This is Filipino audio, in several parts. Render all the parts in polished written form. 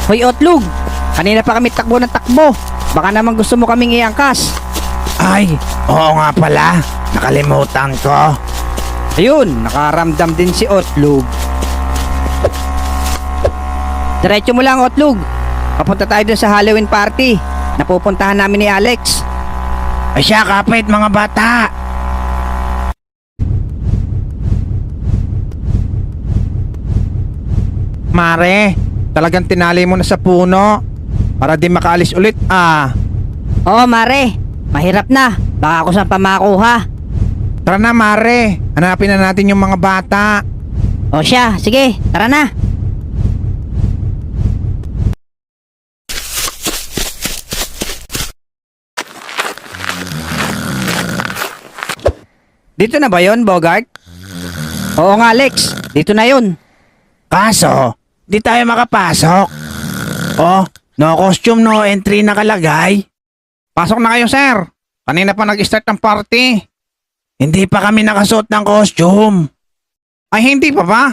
Hoy Otlog, kanina pa kami takbo ng takbo. Baka naman gusto mo kaming iangkas. Ay, oo nga pala. Nakalimutan ko. Ayun, nakaramdam din si Otlog. Diretso mo lang Otlog. Papunta tayo dun sa Halloween party. Napupuntahan namin ni Alex. Ay siya, kapit mga bata. Mare, talagang tinali mo na sa puno para di makaalis ulit Oo Mare, mahirap na. Baka ako saan pa makuha. Tara na Mare, hanapin na natin yung mga bata. O siya, sige, tara na. Dito na ba yon, Bogart? Oo nga Alex, dito na yon. Kaso, di tayo makapasok. Oh, no costume, no entry nakalagay. Pasok na kayo sir. Kanina pa nag-start ng party. Hindi pa kami nakasuot ng costume. Ay hindi pa ba?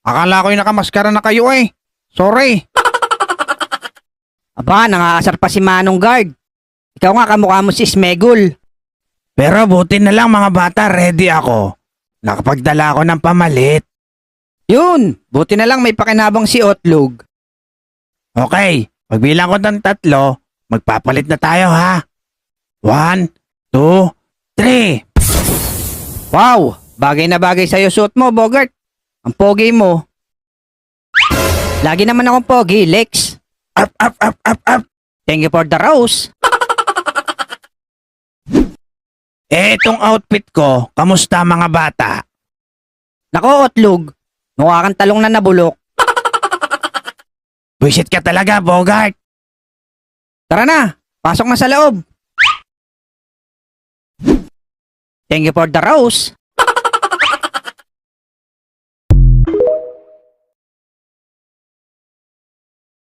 Akala ko yung nakamaskara na kayo eh. Sorry. Aba, nangaasar pa si Manong Guard. Ikaw nga kamukha mo si Smegol. Pero buti na lang mga bata, ready ako. Nakapagdala ako ng pamalit. Yun, buti na lang may pakinabang si Otlog. Okay, pagbilang ko ng 3, magpapalit na tayo ha. 1, 2, 3. Wow, bagay na bagay sa'yo suot mo, Bogart. Ang pogi mo. Lagi naman akong pogi, Lex. Up, up, up, up, up. Thank you for the rose. Itong outfit ko, kamusta mga bata? Nako, Otlog. Mukha kang talong na nabulok. Buisit ka talaga, Bogart. Tara na, pasok na sa loob. Thank you for the rose.